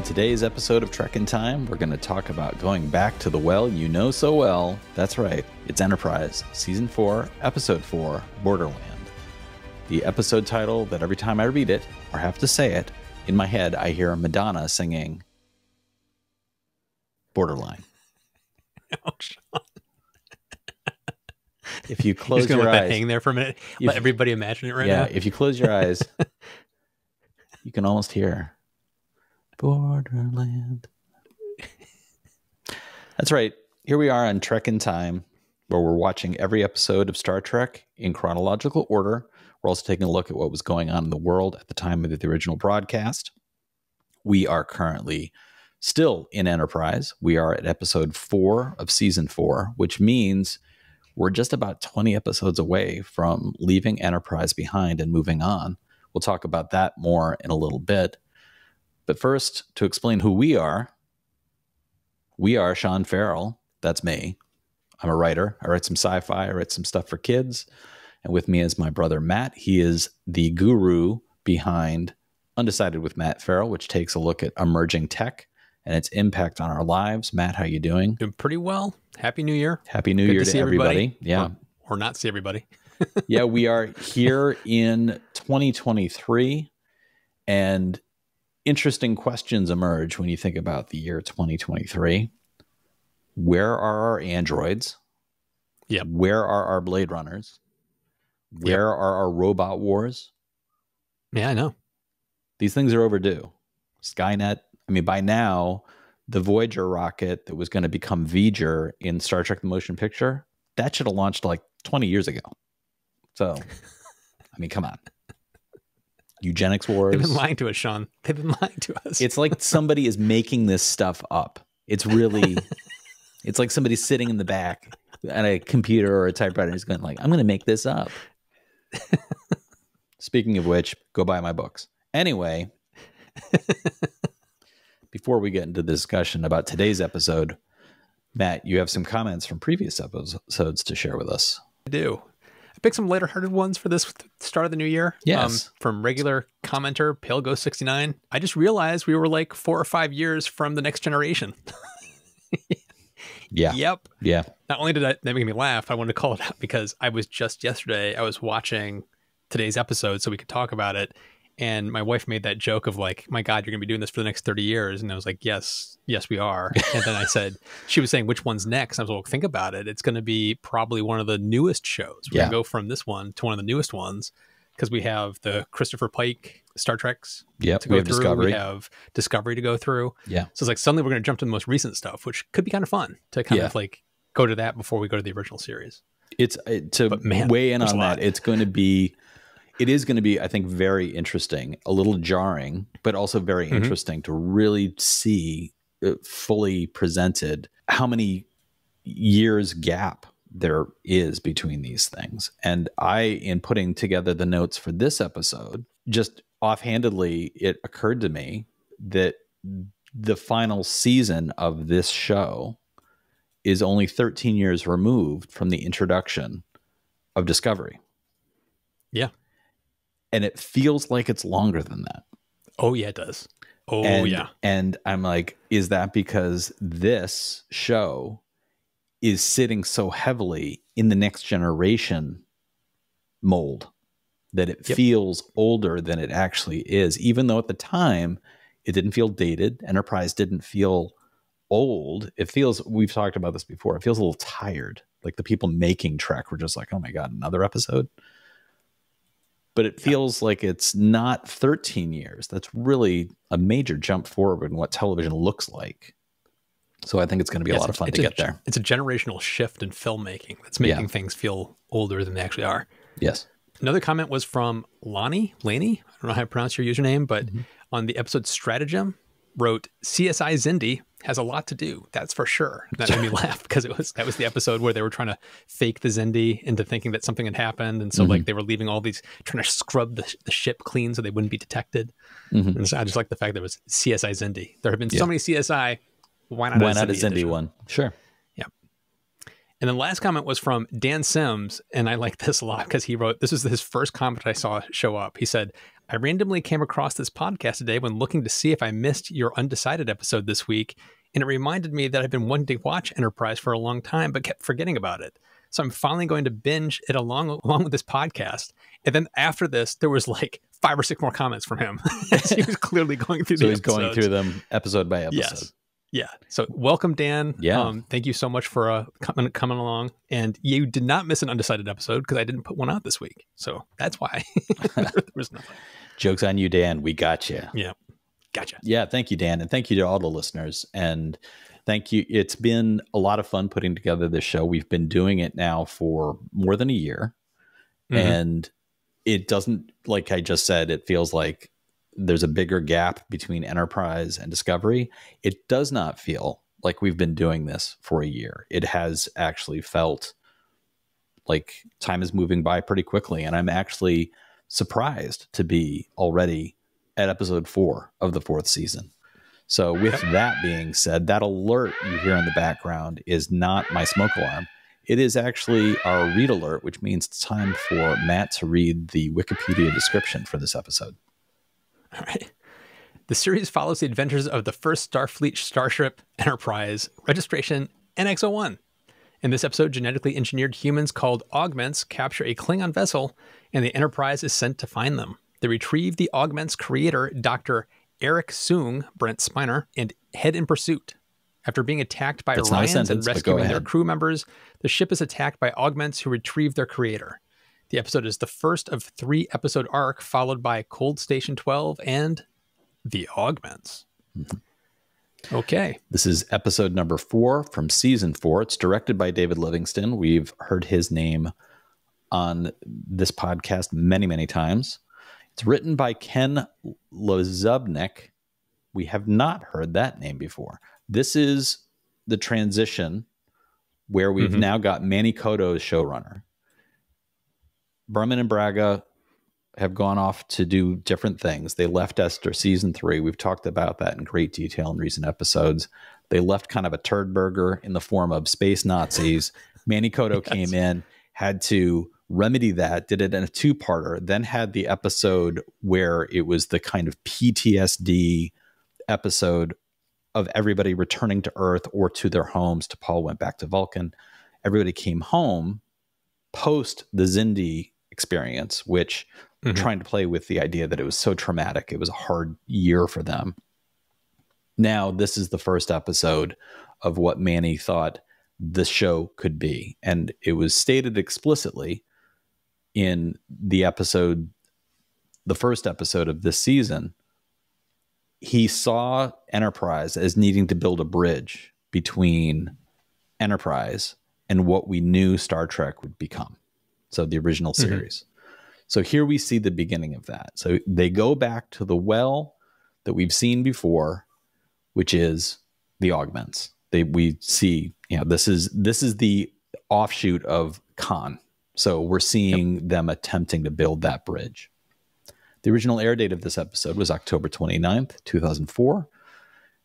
today's episode of Trek in Time, we're going to talk about going back to the well you know so well. That's right, it's Enterprise, Season 4, Episode 4, Borderland. The episode title that every time I read it, or have to say it, in my head I hear Madonna singing Borderline. Oh, Sean. If you close your eyes... let that hang there for a minute. Let everybody imagine it right now. Yeah, if you close your eyes, you can almost hear Borderland. That's right. Here we are on Trek in Time, where we're watching every episode of Star Trek in chronological order. We're also taking a look at what was going on in the world at the time of the original broadcast. We are currently still in Enterprise. We are at episode 4 of season 4, which means we're just about 20 episodes away from leaving Enterprise behind and moving on. We'll talk about that more in a little bit. But first, to explain who we are Sean Farrell. That's me. I'm a writer. I write some sci-fi. I write some stuff for kids. And with me is my brother, Matt. He is the guru behind Undecided with Matt Farrell, which takes a look at emerging tech and its impact on our lives. Matt, how you doing? Doing pretty well. Happy New Year. Happy New Year to everybody. Yeah. Or not see everybody. Yeah, we are here in 2023, and interesting questions emerge when you think about the year 2023. Where are our androids? Yep. Where are our Blade Runners? Where are our robot wars? Yeah, I know. These things are overdue. Skynet, I mean, by now, the Voyager rocket that was going to become V'ger in Star Trek The Motion Picture, that should have launched like 20 years ago. So, I mean, come on. Eugenics wars. They've been lying to us, Sean. They've been lying to us. It's like somebody is making this stuff up. It's really, it's like somebody sitting in the back at a computer or a typewriter and is going like, I'm going to make this up. Speaking of which, go buy my books. Anyway, before we get into the discussion about today's episode, Matt, you have some comments from previous episodes to share with us. I do. I picked some lighter-hearted ones for this start of the new year. Yes. From regular commenter, Pale Ghost 69. I just realized we were like 4 or 5 years from the next generation. Yeah. Yep. Yeah. Not only did that make me laugh, I wanted to call it out because I was just yesterday, I was watching today's episode so we could talk about it. And my wife made that joke of like, my God, you're going to be doing this for the next 30 years. And I was like, yes, we are. And then I said, she was saying, which one's next? And I was like, think about it. It's going to be probably one of the newest shows. We're going to go from this one to one of the newest ones because we have the Christopher Pike Star Treks to go through. Discovery. We have Discovery to go through. Yeah. So it's like suddenly we're going to jump to the most recent stuff, which could be kind of fun to kind of like go to that before we go to the original series. It's weigh in on that. It is going to be, I think, very interesting, a little jarring, but also very interesting to really see fully presented how many years gap there is between these things. And in putting together the notes for this episode, just offhandedly, it occurred to me that the final season of this show is only 13 years removed from the introduction of Discovery. Yeah. And it feels like it's longer than that. Oh, yeah, it does. Yeah. And I'm like, is that because this show is sitting so heavily in the next generation mold that it feels older than it actually is, even though at the time it didn't feel dated. Enterprise didn't feel old. It feels, we've talked about this before, it feels a little tired. Like the people making Trek were just like, oh my God, another episode. But it feels like it's not 13 years. That's really a major jump forward in what television looks like. So I think it's going to be a lot of fun to get there. It's a generational shift in filmmaking that's making things feel older than they actually are. Yes. Another comment was from Laney. I don't know how to pronounce your username, but on the episode Stratagem, wrote, CSI Xindi has a lot to do, that's for sure. That made me laugh because that was the episode where they were trying to fake the Xindi into thinking that something had happened. And so like they were leaving all these, trying to scrub the ship clean so they wouldn't be detected. And so I just like the fact that it was CSI Xindi. There have been so many CSI. Why not a Xindi one? Sure. Yeah. And then the last comment was from Dan Sims. And I like this a lot because he wrote, this is his first comment I saw show up. He said, I randomly came across this podcast today when looking to see if I missed your Undecided episode this week, and it reminded me that I've been wanting to watch Enterprise for a long time, but kept forgetting about it. So I'm finally going to binge it along with this podcast. And then after this, there was like 5 or 6 more comments from him. He was clearly going through. So he's going through them episode by episode. Yes. Yeah. So welcome, Dan. Yeah. Thank you so much for coming along. And you did not miss an Undecided episode because I didn't put one out this week. So that's why there was nothing. Joke's on you, Dan. We got you. Yeah. Gotcha. Yeah. Thank you, Dan. And thank you to all the listeners. And thank you. It's been a lot of fun putting together this show. We've been doing it now for more than a year. Mm-hmm. And it doesn't, like I just said, it feels like there's a bigger gap between Enterprise and Discovery. It does not feel like we've been doing this for a year. It has actually felt like time is moving by pretty quickly. And I'm actually surprised to be already at episode 4 of the 4th season. So with that being said, that alert you hear in the background is not my smoke alarm. It is actually our read alert, which means it's time for Matt to read the Wikipedia description for this episode. All right. The series follows the adventures of the first Starfleet starship Enterprise, registration NX-01. In this episode, genetically engineered humans called augments capture a Klingon vessel, and the Enterprise is sent to find them. They retrieve the augments' creator, Dr. Eric Soong, Brent Spiner, and head in pursuit. After being attacked by Orions and rescuing their crew members, the ship is attacked by augments who retrieve their creator. The episode is the first of 3-episode arc, followed by Cold Station 12 and The Augments. Mm-hmm. Okay. This is episode number 4 from season 4. It's directed by David Livingston. We've heard his name on this podcast many, many times. It's written by Ken Lozubnik. We have not heard that name before. This is the transition where we've now got Manny Coto as showrunner. Berman and Braga have gone off to do different things. They left Esther season 3. We've talked about that in great detail in recent episodes. They left kind of a turd burger in the form of space Nazis. Manny Coto came in, had to remedy that, did it in a 2-parter, then had the episode where it was the kind of PTSD episode of everybody returning to Earth or to their homes. T'Pol went back to Vulcan. Everybody came home post the Xindi experience, which trying to play with the idea that it was so traumatic. It was a hard year for them. Now, this is the first episode of what Manny thought the show could be. And it was stated explicitly in the episode, the first episode of this season. He saw Enterprise as needing to build a bridge between Enterprise and what we knew Star Trek would become. So the original series. So here we see the beginning of that. So they go back to the well that we've seen before, which is the augments. We see, this is the offshoot of Khan. So we're seeing them attempting to build that bridge. The original air date of this episode was October 29th, 2004.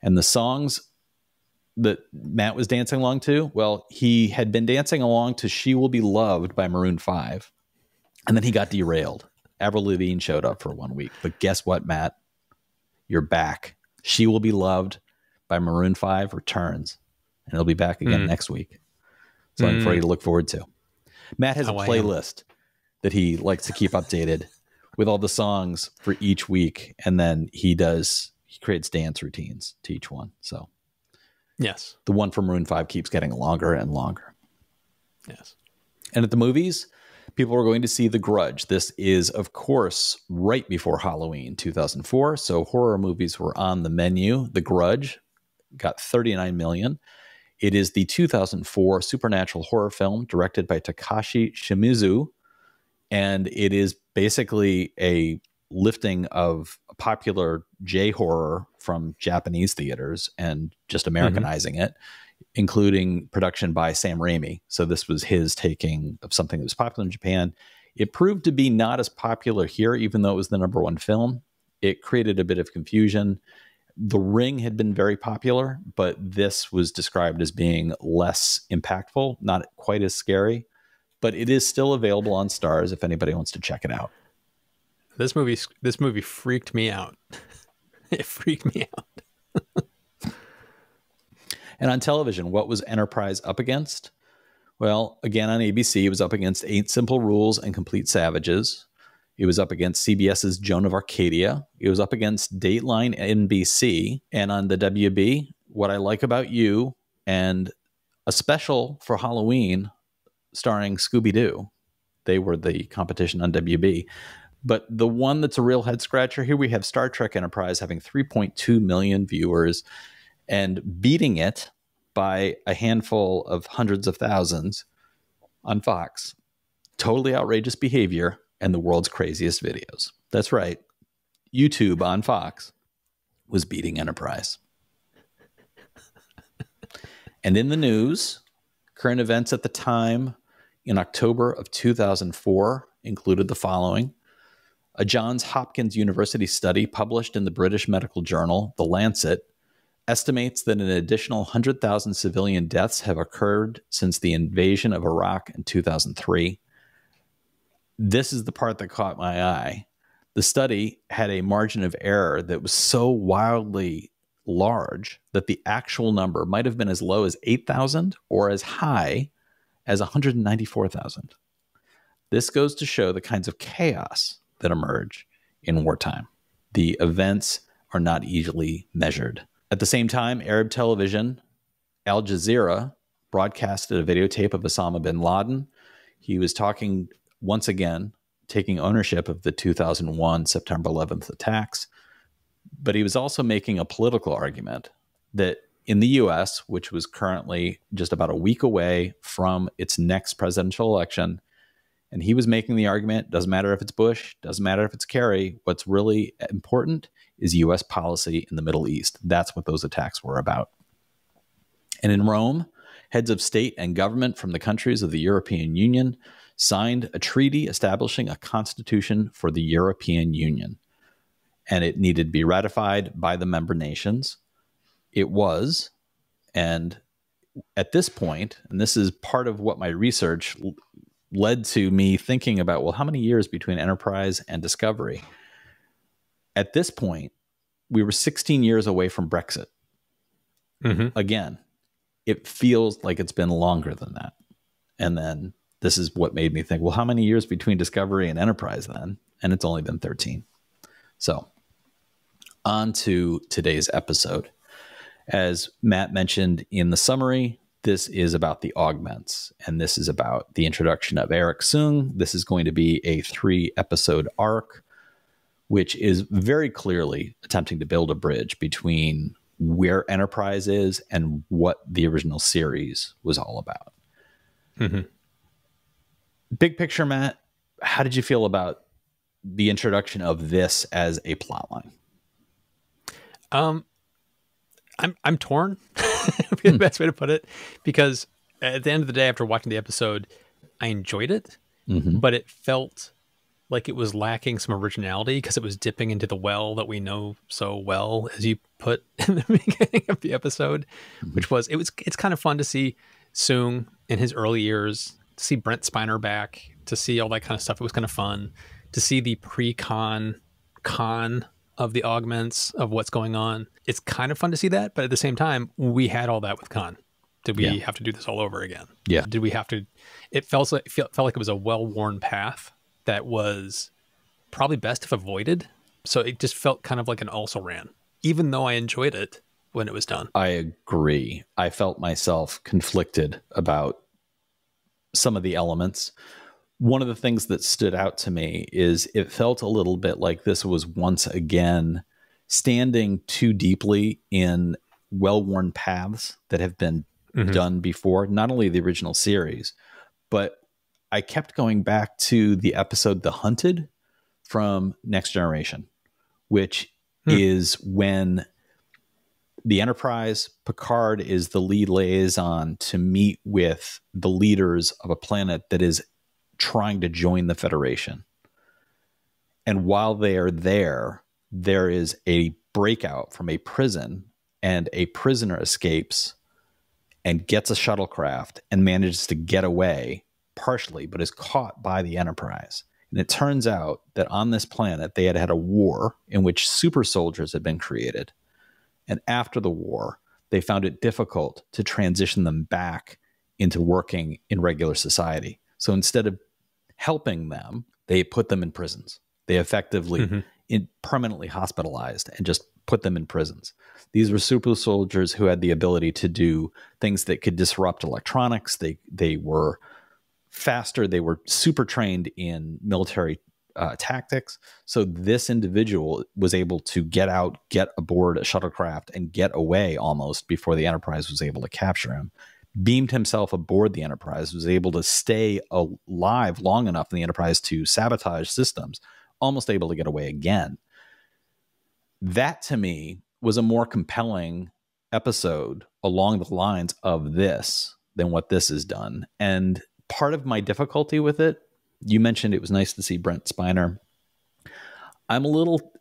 And the songs that Matt was dancing along to, well, he had been dancing along to She Will Be Loved by Maroon 5. And then he got derailed. Avril Lavigne showed up for 1 week. But guess what, Matt? You're back. She Will Be Loved by Maroon 5 returns. And it'll be back again next week. Something for you to look forward to. Matt has a playlist that he likes to keep updated with all the songs for each week. And then he creates dance routines to each one. So yes, the one from Maroon 5 keeps getting longer and longer. Yes. And at the movies, people are going to see The Grudge. This is, of course, right before Halloween 2004. So horror movies were on the menu. The Grudge got 39 million. It is the 2004 supernatural horror film directed by Takashi Shimizu. And it is basically a lifting of popular J-horror from Japanese theaters and just Americanizing it, including production by Sam Raimi. So this was his taking of something that was popular in Japan. It proved to be not as popular here, even though it was the #1 film. It created a bit of confusion. The Ring had been very popular, but this was described as being less impactful, not quite as scary. But it is still available on Stars if anybody wants to check it out. This movie freaked me out. It freaked me out. And on television, what was Enterprise up against? Well, again, on ABC, it was up against 8 Simple Rules and Complete Savages. It was up against CBS's Joan of Arcadia. It was up against Dateline NBC. And on the WB, What I Like About You, and a special for Halloween starring Scooby-Doo. They were the competition on WB. But the one that's a real head scratcher here, we have Star Trek Enterprise having 3.2 million viewers and beating it by a handful of hundreds of thousands on Fox. Totally outrageous behavior and the world's craziest videos. That's right. YouTube on Fox was beating Enterprise. And in the news, current events at the time in October of 2004 included the following. A Johns Hopkins University study published in the British medical journal, The Lancet, estimates that an additional 100,000 civilian deaths have occurred since the invasion of Iraq in 2003. This is the part that caught my eye. The study had a margin of error that was so wildly large that the actual number might have been as low as 8,000 or as high as 194,000. This goes to show the kinds of chaos that emerge in wartime. The events are not easily measured. At the same time, Arab television, Al Jazeera, broadcasted a videotape of Osama bin Laden. He was talking once again, taking ownership of the 2001 September 11th attacks. But he was also making a political argument that in the US, which was currently just about a week away from its next presidential election, and he was making the argument, doesn't matter if it's Bush, doesn't matter if it's Kerry, what's really important is US policy in the Middle East. That's what those attacks were about. And in Rome, heads of state and government from the countries of the European Union signed a treaty establishing a constitution for the European Union. And it needed to be ratified by the member nations. It was, and at this point, and this is part of what my research led to me thinking about, well, how many years between Enterprise and Discovery? At this point, we were 16 years away from Brexit. Mm-hmm. Again, it feels like it's been longer than that. And then this is what made me think, well, how many years between Discovery and Enterprise then? And it's only been 13. So on to today's episode. As Matt mentioned in the summary, this is about the augments, and this is about the introduction of Eric Sung. This is going to be a 3-episode arc, which is very clearly attempting to build a bridge between where Enterprise is and what the original series was all about. Mm-hmm. Big picture, Matt, how did you feel about the introduction of this as a plotline? I'm torn, would be the best way to put it, because at the end of the day, after watching the episode, I enjoyed it, but it felt like it was lacking some originality because it was dipping into the well that we know so well, as you put in the beginning of the episode, which was, it's kind of fun to see Soong in his early years, to see Brent Spiner back, to see all that kind of stuff. It was kind of fun to see the con of the augments, of what's going on. It's kind of fun to see that, but at the same time, we had all that with Khan. Did we have to do this all over again? Yeah. Did we have to? It felt like it was a well-worn path that was probably best if avoided. So it just felt kind of like an also ran, even though I enjoyed it when it was done. I agree. I felt myself conflicted about some of the elements. One of the things that stood out to me is it felt a little bit like this was once again standing too deeply in well-worn paths that have been done before, not only the original series, but I kept going back to the episode The Hunted from Next Generation, which is when the Enterprise, Picard is the lead liaison to meet with the leaders of a planet that is trying to join the Federation. And while they are there is a breakout from a prison, and a prisoner escapes and gets a shuttlecraft and manages to get away partially, but is caught by the Enterprise. And it turns out that on this planet, they had had a war in which super soldiers had been created. And after the war, they found it difficult to transition them back into working in regular society. So instead of helping them, they put them in prisons. They effectively permanently hospitalized and just put them in prisons. These were super soldiers who had the ability to do things that could disrupt electronics. They were faster. They were super trained in military tactics. So this individual was able to get out, get aboard a shuttlecraft, and get away almost before the Enterprise was able to capture him. Beamed himself aboard the Enterprise, was able to stay alive long enough in the Enterprise to sabotage systems, almost able to get away again. That, to me, was a more compelling episode along the lines of this than what this has done. And part of my difficulty with it, you mentioned it was nice to see Brent Spiner. I'm a little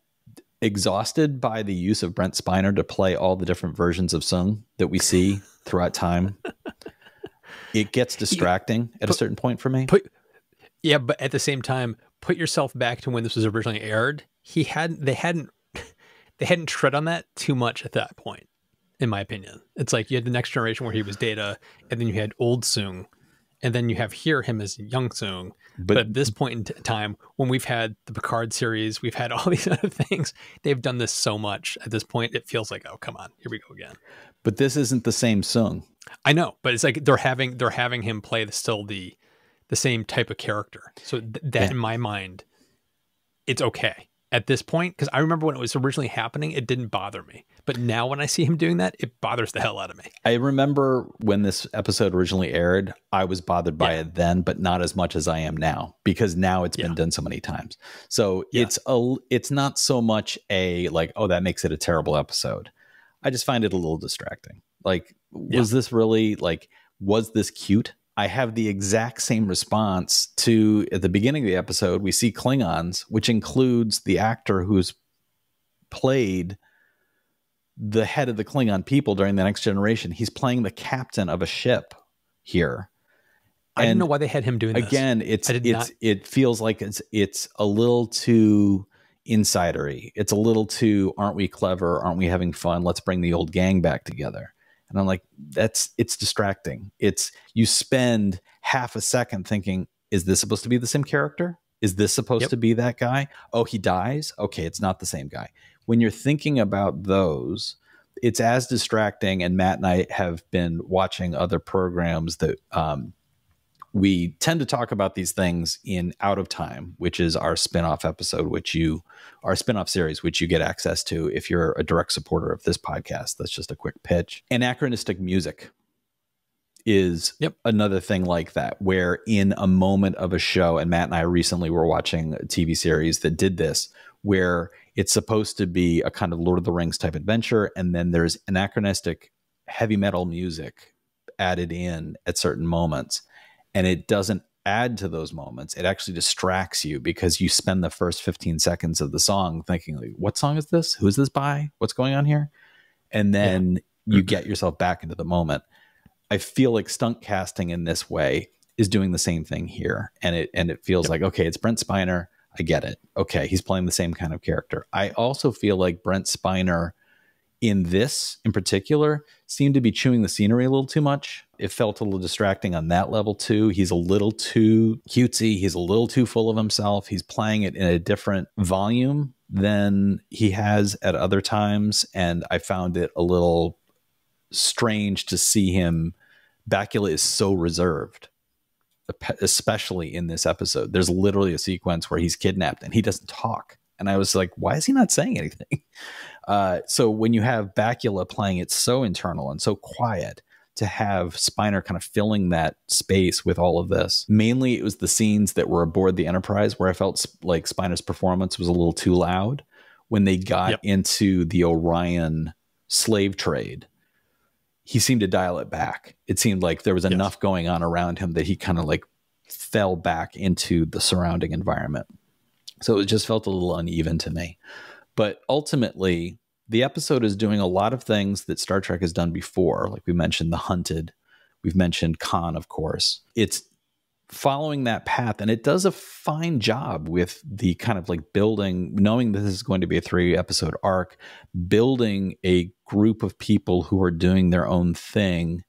exhausted by the use of Brent Spiner to play all the different versions of Sung that we see throughout time. It gets distracting at a certain point for me. But at the same time, put yourself back to when this was originally aired. They hadn't tread on that too much at that point, in my opinion. It's like you had the Next Generation where he was Data, and then you had old Sung, and then you have here him as young Sung. But at this point in time, when we've had the Picard series, we've had all these other things, they've done this so much. At this point, it feels like, oh, come on, here we go again. But this isn't the same Sung. I know, but it's like they're having him play the same type of character. So that in my mind, it's okay at this point, because I remember when it was originally happening, it didn't bother me. But now when I see him doing that, it bothers the hell out of me. I remember when this episode originally aired, I was bothered by it then, but not as much as I am now, because now it's been done so many times. So it's not so much a like, oh, that makes it a terrible episode. I just find it a little distracting. Like, was this really like, was this cute? I have the exact same response to at the beginning of the episode. We see Klingons, which includes the actor who's played the head of the Klingon people during the Next Generation. He's playing the captain of a ship here. I didn't know why they had him doing this. Again, it feels like it's a little too insidery. It's a little too, aren't we clever? Aren't we having fun? Let's bring the old gang back together. And I'm like, it's distracting. You spend half a second thinking, is this supposed to be the same character? Is this supposed to be that guy? Oh, he dies? Okay, it's not the same guy. When you're thinking about those, it's as distracting. And Matt and I have been watching other programs that we tend to talk about these things in Out of Time, which is our spinoff episode, our spinoff series, which you get access to if you're a direct supporter of this podcast. That's just a quick pitch. Anachronistic music is another thing like that, where in a moment of a show, and Matt and I recently were watching a TV series that did this, where it's supposed to be a kind of Lord of the Rings type adventure, and then there's anachronistic heavy metal music added in at certain moments. And it doesn't add to those moments. It actually distracts you because you spend the first 15 seconds of the song thinking, like, what song is this? Who is this by? What's going on here? And then you get yourself back into the moment. I feel like stunt casting in this way is doing the same thing here. And it feels like, okay, it's Brent Spiner. I get it. Okay, he's playing the same kind of character. I also feel like Brent Spiner in this in particular seemed to be chewing the scenery a little too much. It felt a little distracting on that level too. He's a little too cutesy. He's a little too full of himself. He's playing it in a different volume than he has at other times. And I found it a little strange to see him. Bakula is so reserved, especially in this episode. There's literally a sequence where he's kidnapped and he doesn't talk. And I was like, why is he not saying anything? So when you have Bakula playing it so internal and so quiet, to have Spiner kind of filling that space with all of this. Mainly it was the scenes that were aboard the Enterprise where I felt like Spiner's performance was a little too loud. When they got into the Orion slave trade, he seemed to dial it back. It seemed like there was enough going on around him that he kind of like fell back into the surrounding environment. So it just felt a little uneven to me. But ultimately, the episode is doing a lot of things that Star Trek has done before. Like we mentioned The Hunted. We've mentioned Khan, of course. It's following that path, and it does a fine job with the kind of like building, knowing that this is going to be a 3-episode arc, building a group of people who are doing their own thing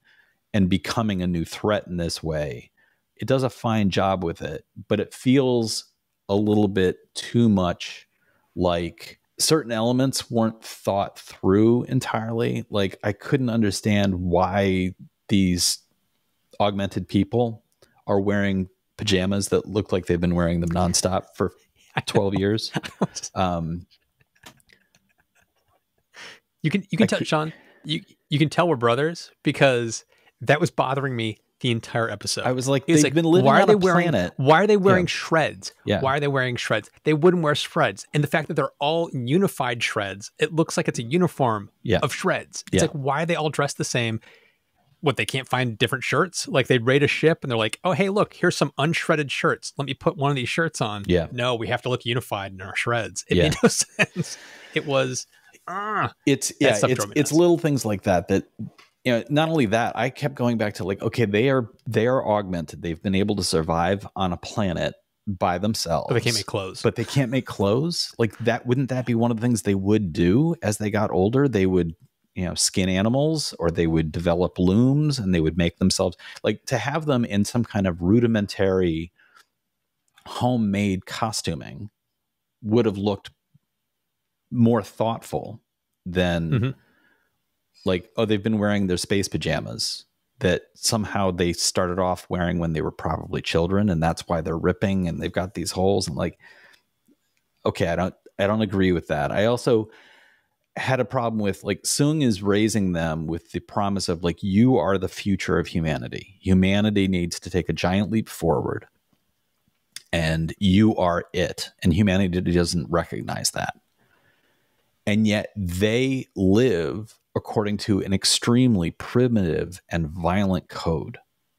and becoming a new threat in this way. It does a fine job with it, but it feels a little bit too much like certain elements weren't thought through entirely. Like, I couldn't understand why these augmented people are wearing pajamas that look like they've been wearing them nonstop for 12 years. You can tell, Sean, you can tell we're brothers, because that was bothering me the entire episode. I was like, they've been living on a planet. Why are they wearing shreds? Yeah. Why are they wearing shreds? They wouldn't wear shreds. And the fact that they're all unified shreds, it looks like it's a uniform of shreds. It's like, why are they all dressed the same? What, they can't find different shirts? Like, they raid a ship and they're like, oh, hey, look, here's some unshredded shirts. Let me put one of these shirts on. Yeah. No, we have to look unified in our shreds. It made no sense. It was, it's little things like that, you know, not only that, I kept going back to like, okay, they are augmented. They've been able to survive on a planet by themselves. But they can't make clothes. But they can't make clothes. Like, that, wouldn't that be one of the things they would do as they got older? They would, you know, skin animals, or they would develop looms and they would make themselves, like, to have them in some kind of rudimentary homemade costuming would have looked more thoughtful than like, oh, they've been wearing their space pajamas that somehow they started off wearing when they were probably children, and that's why they're ripping and they've got these holes. And like, okay, I don't agree with that. I also had a problem with, like, Sung is raising them with the promise of, like, you are the future of humanity. Humanity needs to take a giant leap forward, and you are it. And humanity doesn't recognize that. And yet they live according to an extremely primitive and violent code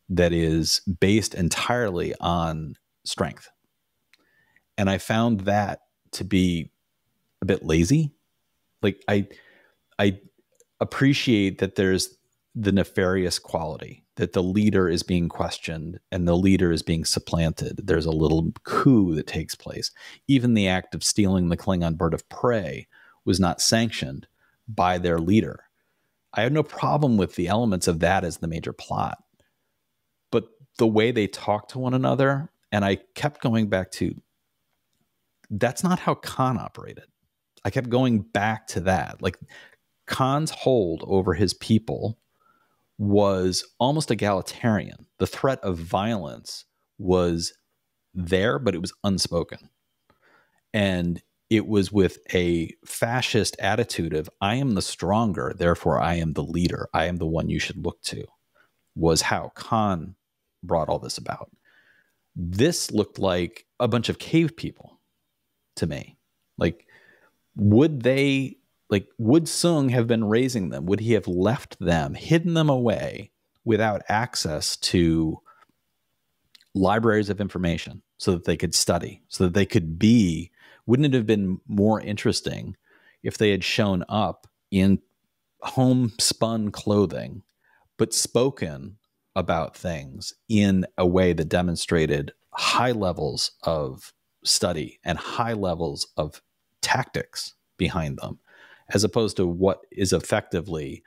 that is based entirely on strength. And I found that to be a bit lazy. Like, I appreciate that there's the nefarious quality, that the leader is being questioned and the leader is being supplanted. There's a little coup that takes place. Even the act of stealing the Klingon bird of prey was not sanctioned by their leader. I have no problem with the elements of that as the major plot, but the way they talk to one another, and I kept going back to, that's not how Khan operated. I kept going back to that. Like, Khan's hold over his people was almost egalitarian. The threat of violence was there, but it was unspoken. And it was with a fascist attitude of, I am the stronger, therefore I am the leader. I am the one you should look to, was how Khan brought all this about. This looked like a bunch of cave people to me. Like, would Sung have been raising them? Would he have left them, hidden them away without access to libraries of information so that they could study, so that they could be? Wouldn't it have been more interesting if they had shown up in homespun clothing, but spoken about things in a way that demonstrated high levels of study and high levels of tactics behind them, as opposed to what is effectively,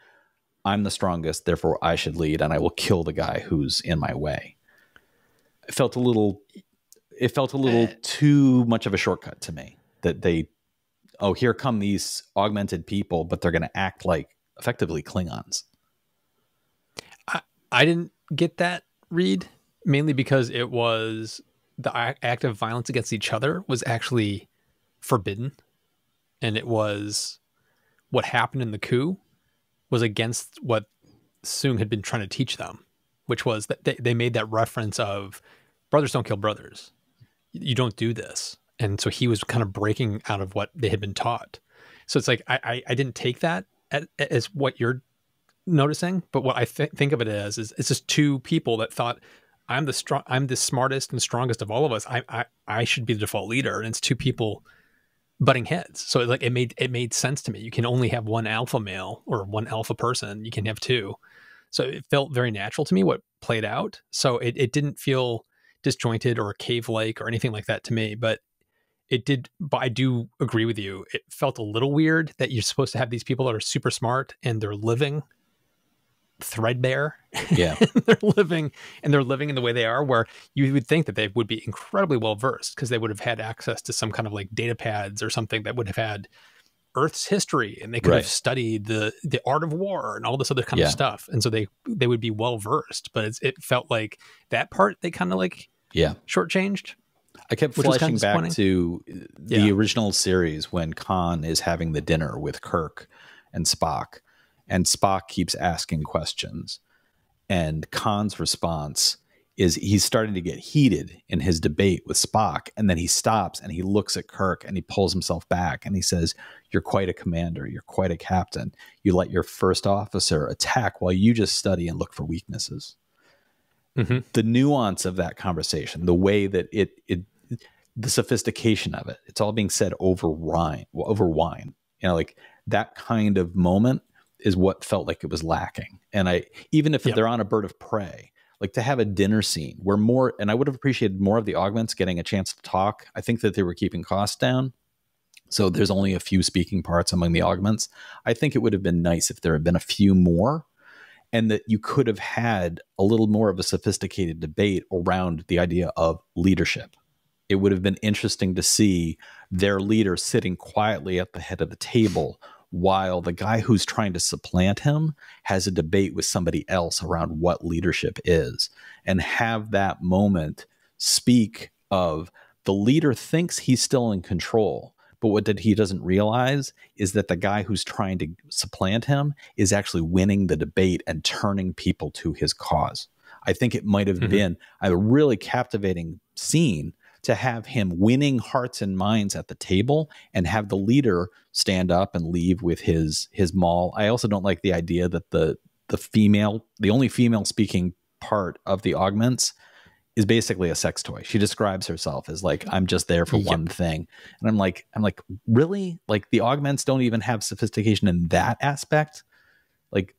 I'm the strongest, therefore I should lead, and I will kill the guy who's in my way. It felt a little too much of a shortcut to me, that here come these augmented people, but they're going to act like effectively Klingons. I didn't get that read, mainly because it was the act of violence against each other was actually forbidden. And it was what happened in the coup was against what Sung had been trying to teach them, which was that they made that reference of brothers don't kill brothers. You don't do this. And so he was kind of breaking out of what they had been taught. So it's like, I didn't take that as what you're noticing, but what I think of it as is it's just two people that thought, I'm the smartest and strongest of all of us. I should be the default leader. And it's two people butting heads. So it made sense to me. You can only have one alpha male or one alpha person. You can have two. So it felt very natural to me what played out. So it didn't feel disjointed or cave-like or anything like that to me, but but I do agree with you. It felt a little weird that you're supposed to have these people that are super smart and they're living threadbare. Yeah. they're living in the way they are, where you would think that they would be incredibly well versed because they would have had access to some kind of like data pads or something that would have had Earth's history, and they could have studied the art of war and all this other kind of stuff, and so they would be well versed. But it felt like that part they kind of like shortchanged. I kept flashing back to the original series when Khan is having the dinner with Kirk and Spock keeps asking questions. And Khan's response is he's starting to get heated in his debate with Spock. And then he stops and he looks at Kirk and he pulls himself back and he says, "You're quite a commander. You're quite a captain. You let your first officer attack while you just study and look for weaknesses." Mm-hmm. The nuance of that conversation, the way that the sophistication of it, it's all being said over wine. You know, like that kind of moment is what felt like it was lacking. And even if they're on a bird of prey, like to have a dinner scene where more, and I would have appreciated more of the augments getting a chance to talk. I think that they were keeping costs down. So there's only a few speaking parts among the augments. I think it would have been nice if there had been a few more, and that you could have had a little more of a sophisticated debate around the idea of leadership. It would have been interesting to see their leader sitting quietly at the head of the table while the guy who's trying to supplant him has a debate with somebody else around what leadership is, and have that moment speak of the leader thinks he's still in control, but what he doesn't realize is that the guy who's trying to supplant him is actually winning the debate and turning people to his cause. I think it might have been a really captivating scene to have him winning hearts and minds at the table and have the leader stand up and leave with his maul. I also don't like the idea that the only female speaking part of the augments is basically a sex toy. She describes herself as like, "I'm just there for one thing." And I'm like, really? Like the augments don't even have sophistication in that aspect? Like,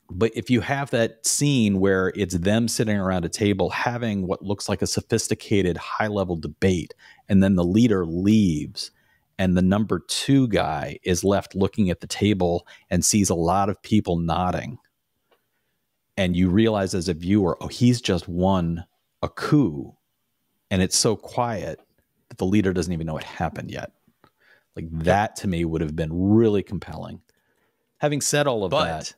but if you have that scene where it's them sitting around a table having what looks like a sophisticated high-level debate, and then the leader leaves and the number 2 guy is left looking at the table and sees a lot of people nodding, and you realize as a viewer, oh, he's just won a coup, and it's so quiet that the leader doesn't even know it happened yet. Like that to me would have been really compelling. Having said all of that,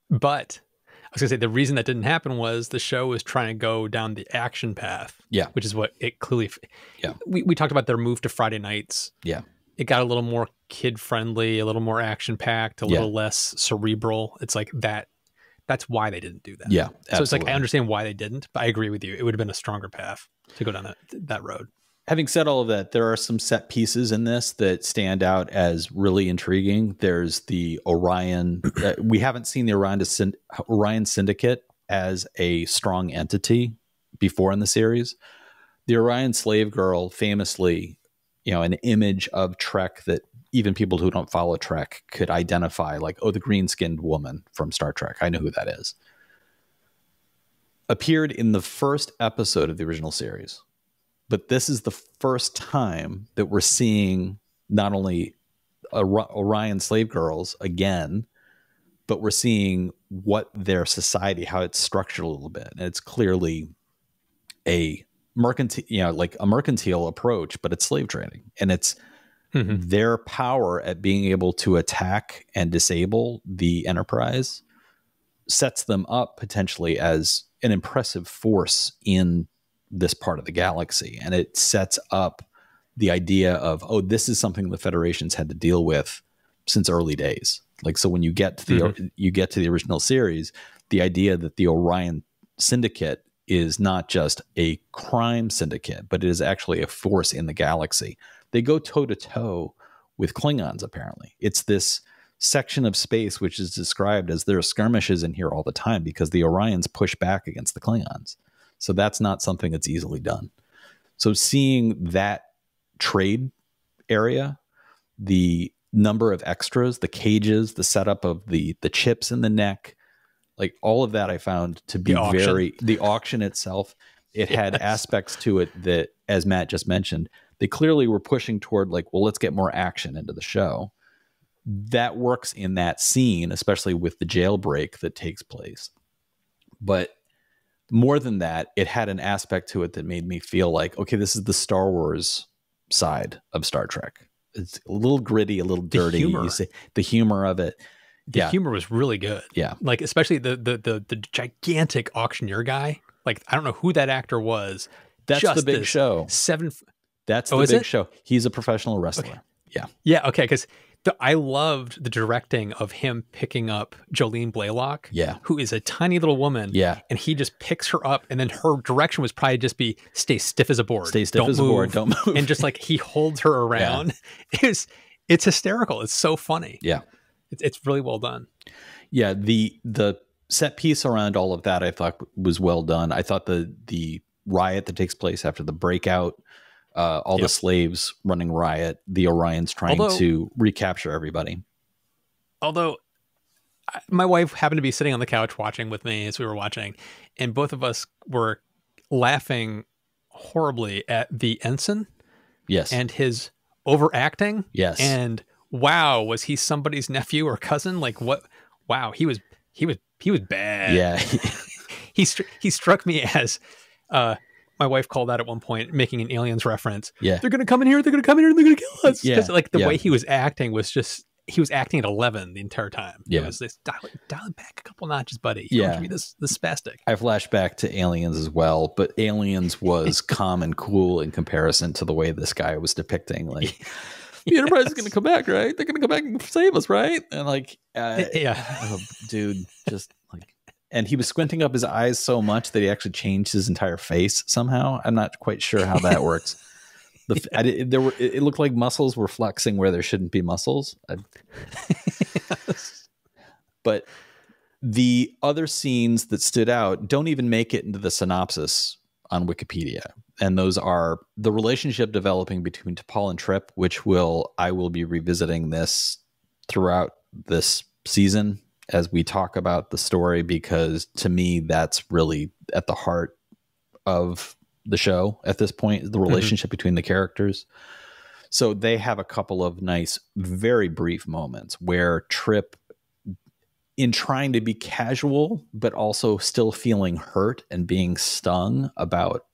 But I was going to say the reason that didn't happen was the show was trying to go down the action path. Yeah. Which is what it clearly... Yeah. We talked about their move to Friday nights. Yeah. It got a little more kid-friendly, a little more action-packed, a little less cerebral. It's like that. That's why they didn't do that. Yeah, absolutely. So it's like, I understand why they didn't, but I agree with you. It would have been a stronger path to go down that road. Having said all of that, there are some set pieces in this that stand out as really intriguing. There's the Orion. We haven't seen the Orion Syndicate as a strong entity before in the series. The Orion slave girl, famously, an image of Trek that even people who don't follow Trek could identify, like, oh, the green-skinned woman from Star Trek. I know who that is. Appeared in the first episode of the original series. But this is the first time that we're seeing not only Orion slave girls again, but we're seeing what their society, how it's structured a little bit. And it's clearly a mercantile approach, but it's slave trading. And it's their power at being able to attack and disable the Enterprise sets them up potentially as an impressive force in this part of the galaxy. And it sets up the idea of, oh, this is something the Federation's had to deal with since early days. Like, so when you get to the original series, the idea that the Orion Syndicate is not just a crime syndicate, but it is actually a force in the galaxy. They go toe to toe with Klingons. Apparently it's this section of space, which is described as there are skirmishes in here all the time because the Orions push back against the Klingons. So that's not something that's easily done. So seeing that trade area, the number of extras, the cages, the setup of the chips in the neck, like all of that I found to be the auction itself. it had aspects to it that, as Matt just mentioned, they clearly were pushing toward like, well, let's get more action into the show. That works in that scene, especially with the jailbreak that takes place. But more than that, it had an aspect to it that made me feel like, okay, this is the Star Wars side of Star Trek. It's a little gritty, a little dirty. You see the humor of it. The humor was really good. Yeah. Like, especially the gigantic auctioneer guy. Like, I don't know who that actor was. That's the big show. That's the big show. He's a professional wrestler. Okay. Yeah. Yeah. Okay. Because I loved the directing of him picking up Jolene Blaylock. Yeah. Who is a tiny little woman. Yeah. And he just picks her up, and then her direction was probably just be stay stiff as a board. Stay stiff as a board. Don't move. And just like he holds her around. Yeah. It's hysterical. It's so funny. Yeah. It's really well done. Yeah. The set piece around all of that I thought was well done. I thought the riot that takes place after the breakout, all the slaves running riot, the Orions trying to recapture everybody. Although my wife happened to be sitting on the couch watching with me as we were watching, and both of us were laughing horribly at the ensign. Yes. And his overacting. Yes. And wow, was he somebody's nephew or cousin? Like what? Wow, he was bad. Yeah. he struck me as my wife called out at one point, making an Aliens reference. Yeah. They're going to come in here. They're going to come in here and they're going to kill us. Yeah. Because like the way he was acting was just, he was acting at 11 the entire time. Yeah. It was this, dial it back a couple notches, buddy. You don't have to be this spastic. I flash back to Aliens as well, but Aliens was calm and cool in comparison to the way this guy was depicting. Like, the Enterprise is going to come back, right? They're going to come back and save us, right? And like, oh, dude, just like, and he was squinting up his eyes so much that he actually changed his entire face somehow. I'm not quite sure how that works. It looked like muscles were flexing where there shouldn't be muscles. But the other scenes that stood out don't even make it into the synopsis on Wikipedia. And those are the relationship developing between T'Pol and Trip, which I will be revisiting this throughout this season as we talk about the story, because to me, that's really at the heart of the show at this point, the relationship between the characters. So they have a couple of nice, very brief moments where Trip, in trying to be casual, but also still feeling hurt and being stung about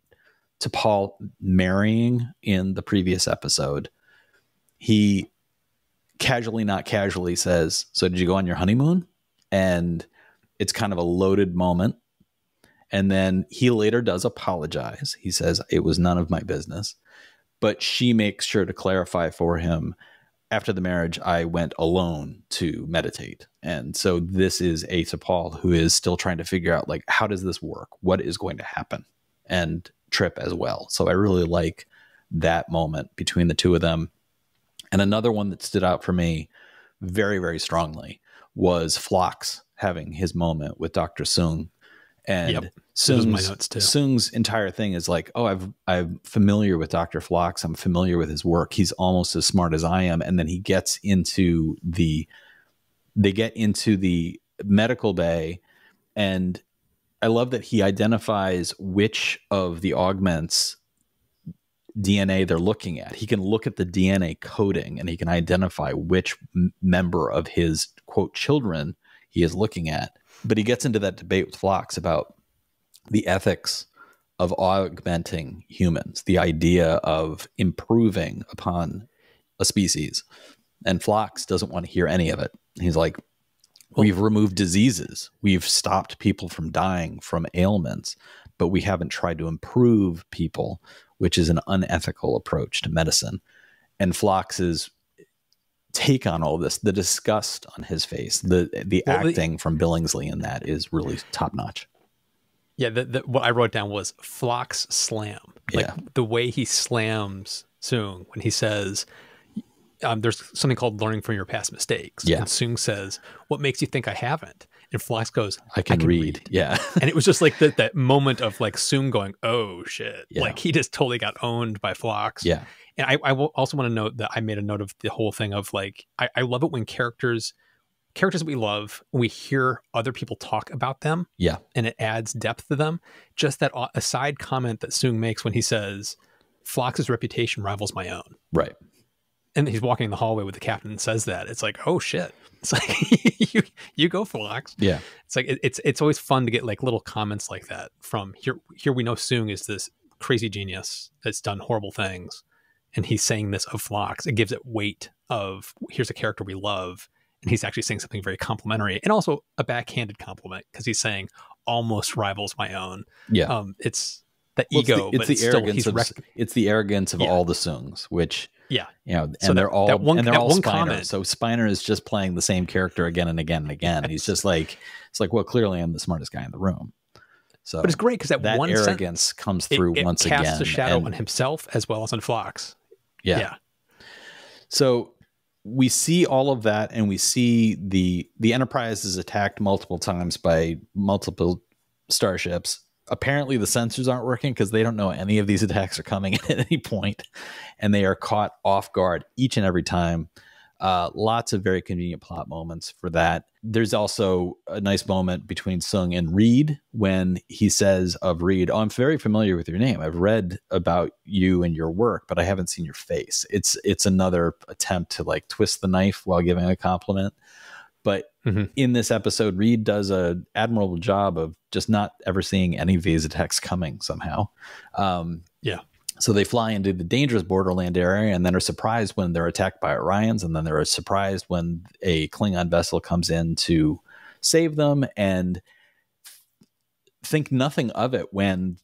T'Pol marrying in the previous episode, he casually, not casually says, "So did you go on your honeymoon?" And it's kind of a loaded moment. And then he later does apologize. He says, "It was none of my business." But she makes sure to clarify for him, "After the marriage, I went alone to meditate." And so this is a T'Pol who is still trying to figure out, like, how does this work? What is going to happen? And Trip as well. So I really like that moment between the two of them. And another one that stood out for me very, very strongly was Phlox having his moment with Dr. Soong. And Soong's entire thing is like, "Oh, I'm familiar with Dr. Phlox. I'm familiar with his work. He's almost as smart as I am." And then they get into the medical bay, and I love that he identifies which of the augments DNA they're looking at. He can look at the DNA coding and he can identify which member of his, quote, children he is looking at. But he gets into that debate with Phlox about the ethics of augmenting humans, the idea of improving upon a species. And Phlox doesn't want to hear any of it. He's like, "We've removed diseases. We've stopped people from dying from ailments, but we haven't tried to improve people, which is an unethical approach to medicine." And Phlox's take on all this, the disgust on his face, the acting from Billingsley in that is really top notch. Yeah, what I wrote down was Phlox slam. Like the way he slams Soong when he says, "There's something called learning from your past mistakes." Yeah. And Soong says, "What makes you think I haven't?" And Phlox goes, I can read. Yeah. And it was just like that moment of like Soong going, "Oh shit." Yeah. Like he just totally got owned by Phlox. Yeah. And I also want to note that I made a note of the whole thing of like, I love it when characters characters that we love, we hear other people talk about them, Yeah. and it adds depth to them. Just that aside comment that Soong makes when he says, Phlox's reputation rivals my own. Right. And he's walking in the hallway with the captain and says that. It's like, oh shit. It's like, you go, Phlox. Yeah. It's like, it's always fun to get like little comments like that from here. We know Soong is this crazy genius that's done horrible things. And he's saying this of Phlox. It gives it weight of, here's a character we love. And he's actually saying something very complimentary and also a backhanded compliment because he's saying almost rivals my own. Yeah. It's the ego, it's the arrogance it's the arrogance of all the Soongs, which, yeah, you know, and so they're all Spiner. comment. So Spiner is just playing the same character again and again and again. And he's just like, it's like, well, clearly I'm the smartest guy in the room. So, but it's great because that one arrogance comes through once again. It casts a shadow on himself as well as on Phlox. Yeah. So we see all of that, and we see the Enterprise is attacked multiple times by multiple starships. Apparently the sensors aren't working because they don't know any of these attacks are coming at any point, and they are caught off guard each and every time. Lots of very convenient plot moments for that. There's also a nice moment between Soong and Reed when he says of Reed, "Oh, I'm very familiar with your name. I've read about you and your work, but I haven't seen your face." It's another attempt to like twist the knife while giving a compliment. But in this episode, Reed does an admirable job of just not ever seeing any of these attacks coming somehow. So they fly into the dangerous Borderland area and then are surprised when they're attacked by Orions. And then they're surprised when a Klingon vessel comes in to save them, and think nothing of it when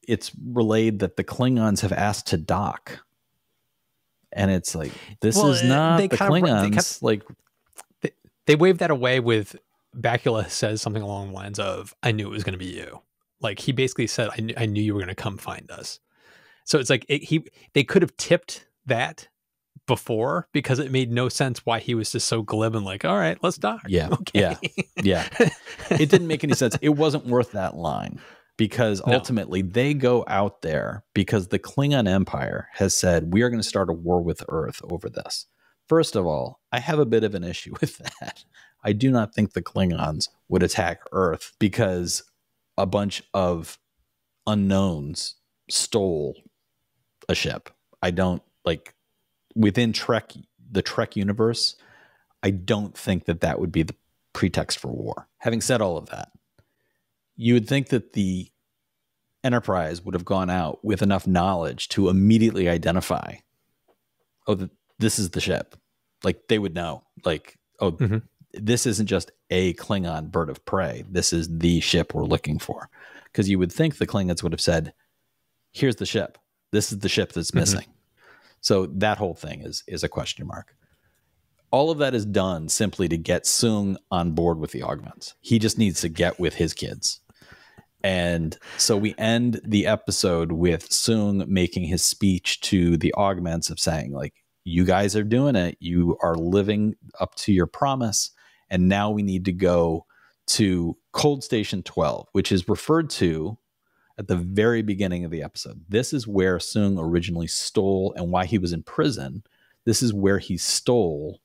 it's relayed that the Klingons have asked to dock. And it's like, this is not the Klingons. They wave that away with Bakula says something along the lines of, I knew it was going to be you. Like he basically said, I knew you were going to come find us. So it's like they could have tipped that before because it made no sense why he was just so glib and like, all right, let's dock. Yeah. Okay. Yeah. It didn't make any sense. It wasn't worth that line because ultimately they go out there because the Klingon Empire has said, we are going to start a war with Earth over this. First of all, I have a bit of an issue with that. I do not think the Klingons would attack Earth because a bunch of unknowns stole a ship. I don't like within the Trek universe. I don't think that would be the pretext for war. Having said all of that, you would think that the Enterprise would have gone out with enough knowledge to immediately identify, oh, this is the ship. Like they would know, like, oh, this isn't just a Klingon bird of prey. This is the ship we're looking for. Because you would think the Klingons would have said, here's the ship. This is the ship that's missing. So that whole thing is a question mark. All of that is done simply to get Soong on board with the augments. He just needs to get with his kids. And so we end the episode with Soong making his speech to the augments of saying, like, you guys are doing it. You are living up to your promise. And now we need to go to Cold Station 12, which is referred to at the very beginning of the episode. This is where Soong originally stole, and why he was in prison. This is where he stole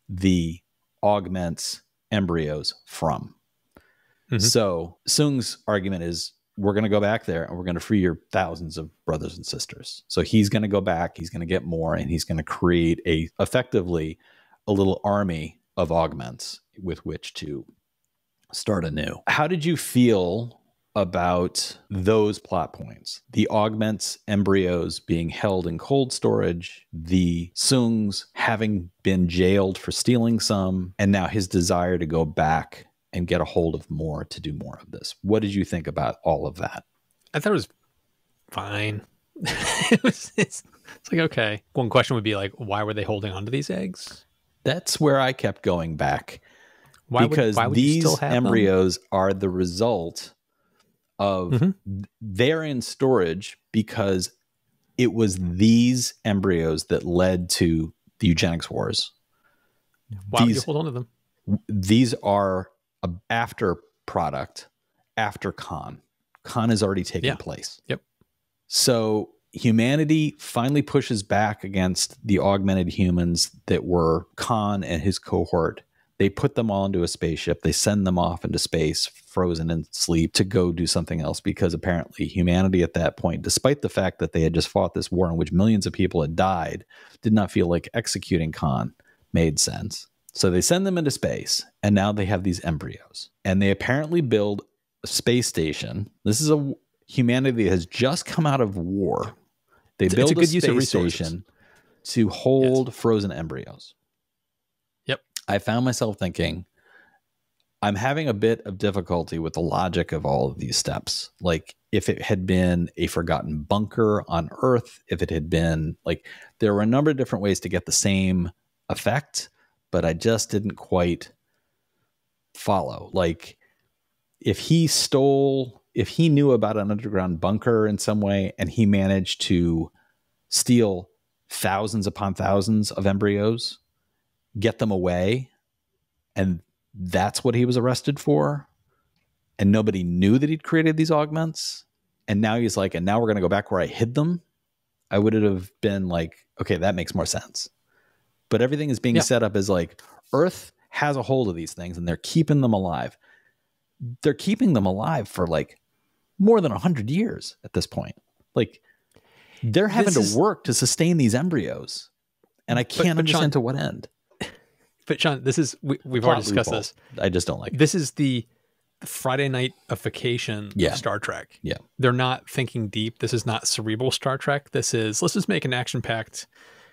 the augments embryos from. So Soong's argument is, we're going to go back there and we're going to free your thousands of brothers and sisters. So he's going to go back, he's going to get more, and he's going to create effectively a little army of augments with which to start anew. How did you feel about those plot points? The augments embryos being held in cold storage, the Soongs having been jailed for stealing some, and now his desire to go back and get a hold of more to do more of this. What did you think about all of that? I thought it was fine. It's like, okay. One question would be like, why were they holding on to these eggs? That's where I kept going back. Why would these you still have embryos are the result of they're in storage because it was these embryos that led to the eugenics wars. Why would you hold on to them? These are a after product after Khan. Khan has already taken place. Yep. So humanity finally pushes back against the augmented humans that were Khan and his cohort. They put them all into a spaceship. They send them off into space, frozen in sleep, to go do something else, because apparently humanity at that point, despite the fact that they had just fought this war in which millions of people had died, did not feel like executing Khan made sense. So they send them into space, and now they have these embryos. And they apparently build a space station. This is a humanity that has just come out of war. They build a space station to hold frozen embryos. Yep. I found myself thinking, I'm having a bit of difficulty with the logic of all of these steps. Like, if it had been a forgotten bunker on Earth, if it had been like, there were a number of different ways to get the same effect, but I just didn't quite follow. Like, if he knew about an underground bunker in some way and he managed to steal thousands upon thousands of embryos, get them away, and that's what he was arrested for, and nobody knew that he'd created these augments, and now he's like, and now we're going to go back where I hid them, I would have been like, okay, that makes more sense. But everything is being set up as like, Earth has a hold of these things and they're keeping them alive. They're keeping them alive for like more than 100 years at this point. Like, they're having to work to sustain these embryos, and I can't understand Sean, to what end. But Sean, this is, we've already discussed this. I just don't like it. This is the Friday night-ification of Star Trek. Yeah. They're not thinking deep. This is not cerebral Star Trek. This is, let's just make an action-packed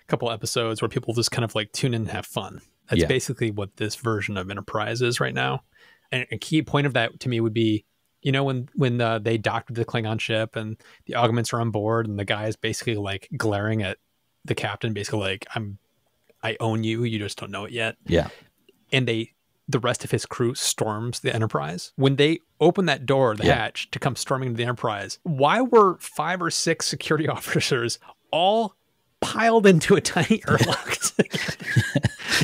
couple episodes where people just kind of like tune in and have fun. That's basically what this version of Enterprise is right now. And a key point of that to me would be, you know, when they docked with the Klingon ship and the augments are on board and the guy is basically like glaring at the captain, basically like, I own you. You just don't know it yet. Yeah. And the rest of his crew storms the Enterprise. When they open that door, the hatch, to come storming into the Enterprise, why were 5 or 6 security officers all piled into a tiny airlock?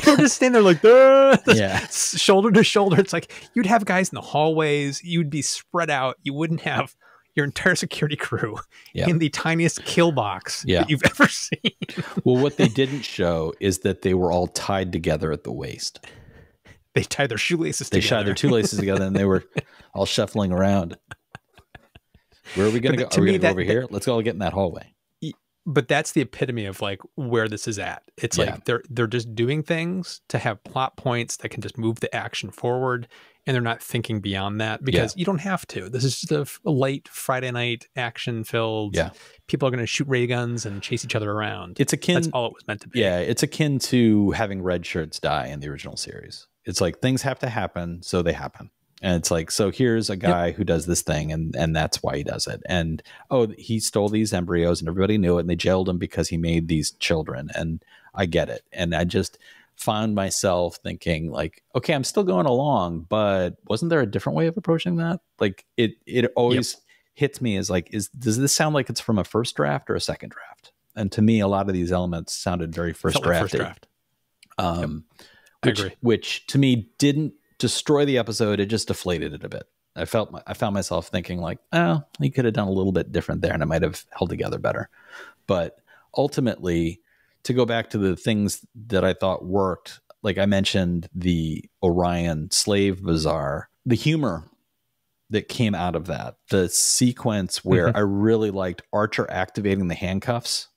They were just standing there like, shoulder to shoulder. It's like, you'd have guys in the hallways. You'd be spread out. You wouldn't have your entire security crew in the tiniest kill box that you've ever seen. Well, what they didn't show is that they were all tied together at the waist. They tied their shoelaces together. They tied their shoelaces together, and they were all shuffling around. Where are we going to go? Are we going to go over here? Let's all get in that hallway. But that's the epitome of like where this is at. It's like they're just doing things to have plot points that can just move the action forward, and they're not thinking beyond that, because you don't have to. This is just a late Friday night action filled. Yeah. People are going to shoot ray guns and chase each other around. It's akin. That's all it was meant to be. Yeah. It's akin to having red shirts die in the original series. It's like, things have to happen, so they happen. And it's like, so here's a guy who does this thing, and that's why he does it. And, oh, he stole these embryos and everybody knew it, and they jailed him because he made these children. And I get it. And I just found myself thinking like, okay, I'm still going along, but wasn't there a different way of approaching that? Like, it always hits me as like, does this sound like it's from a first draft or a second draft? And to me, a lot of these elements sounded very first drafty. I agree. Which to me didn't destroy the episode. It just deflated it a bit. I found myself thinking like, oh, he could have done a little bit different there, and it might have held together better. But ultimately, to go back to the things that I thought worked, like I mentioned, the Orion slave bazaar, the humor that came out of that, the sequence where I really liked Archer activating the handcuffs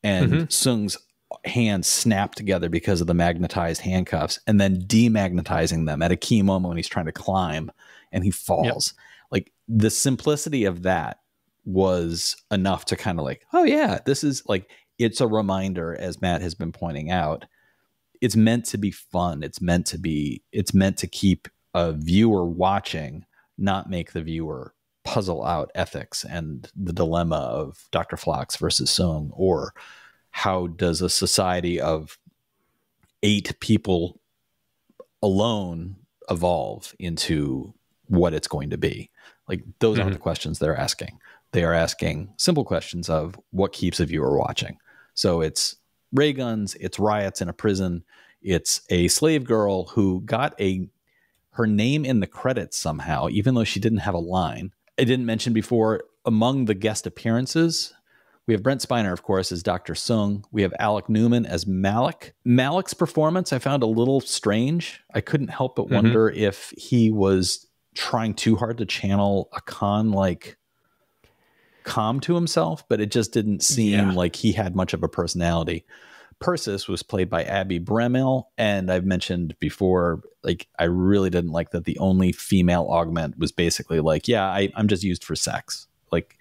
and Sung's hands snap together because of the magnetized handcuffs, and then demagnetizing them at a key moment when he's trying to climb and he falls. Like, the simplicity of that was enough to kind of like, oh yeah, this is like, it's a reminder, as Matt has been pointing out, it's meant to be fun. It's meant to keep a viewer watching, not make the viewer puzzle out ethics and the dilemma of Dr. Phlox versus Sung, or how does a society of 8 people alone evolve into what it's going to be? Like, those aren't the questions they're asking. They are asking simple questions of what keeps a viewer watching. So it's ray guns, it's riots in a prison, it's a slave girl who got her name in the credits somehow, even though she didn't have a line. I didn't mention before, among the guest appearances, We have Brent Spiner, of course, as Dr. Sung. We have Alec Newman as Malik. Malik's performance I found a little strange. I couldn't help but wonder if he was trying too hard to channel a Khan like calm to himself, but it just didn't seem like he had much of a personality. Persis was played by Abby Bremel, and I've mentioned before, like, I really didn't like that the only female augment was basically like, I'm just used for sex. Like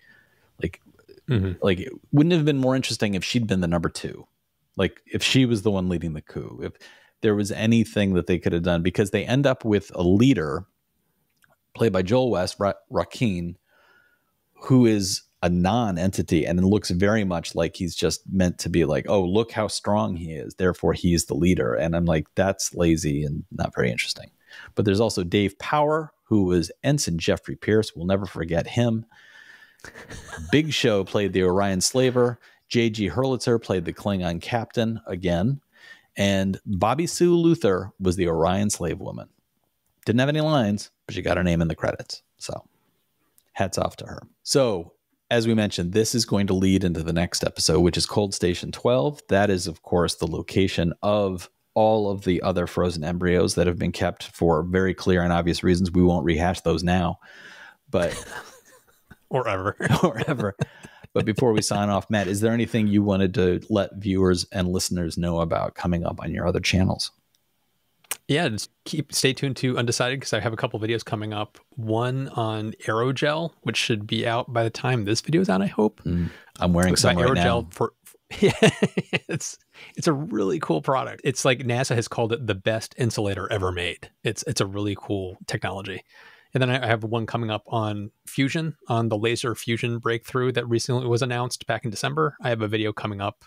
it wouldn't have been more interesting if she'd been the number 2. Like, if she was the one leading the coup, if there was anything that they could have done, because they end up with a leader played by Joel West, Rakeen, who is a non-entity and it looks very much like he's just meant to be like, oh, look how strong he is, therefore he's the leader. And I'm like, that's lazy and not very interesting. But there's also Dave Power, who was Ensign Jeffrey Pierce. We'll never forget him. Big Show played the Orion slaver. J.G. Hurlitzer played the Klingon captain again. And Bobby Sue Luther was the Orion slave woman. Didn't have any lines, but she got her name in the credits. So hats off to her. So as we mentioned, this is going to lead into the next episode, which is Cold Station 12. That is, of course, the location of all of the other frozen embryos that have been kept for very clear and obvious reasons. We won't rehash those now, but or ever. But before we sign off, Matt, is there anything you wanted to let viewers and listeners know about coming up on your other channels? Yeah, just stay tuned to Undecided, because I have a couple videos coming up. One on aerogel, which should be out by the time this video is out, I hope. I'm wearing some right now. It's a really cool product. It's like NASA has called it the best insulator ever made. It's a really cool technology. And then I have one coming up on fusion, on the laser fusion breakthrough that recently was announced back in December. I have a video coming up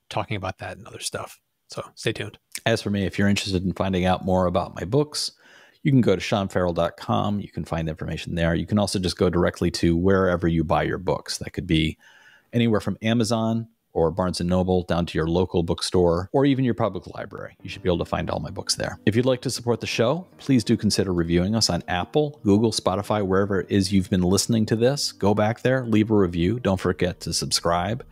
talking about that and other stuff. So stay tuned. As for me, if you're interested in finding out more about my books, you can go to SeanFarrell.com. You can find information there. You can also just go directly to wherever you buy your books. That could be anywhere from Amazon or Barnes & Noble down to your local bookstore or even your public library. You should be able to find all my books there. If you'd like to support the show, please do consider reviewing us on Apple, Google, Spotify, wherever it is you've been listening to this. Go back there, leave a review. Don't forget to subscribe.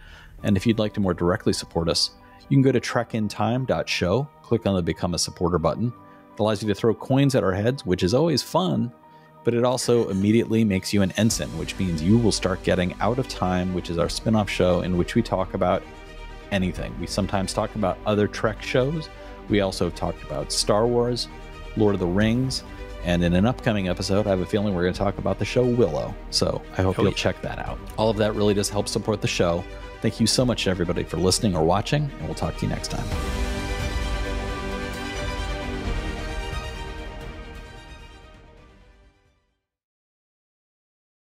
And if you'd like to more directly support us, you can go to trekintime.show, click on the Become a Supporter button. It allows you to throw coins at our heads, which is always fun, but it also immediately makes you an ensign, which means you will start getting Out of Time, which is our spin-off show in which we talk about anything. We sometimes talk about other Trek shows. We also talked about Star Wars, Lord of the Rings, and in an upcoming episode, I have a feeling we're going to talk about the show Willow. So I hope you'll check that out. All of that really does help support the show. Thank you so much, everybody, for listening or watching, and we'll talk to you next time.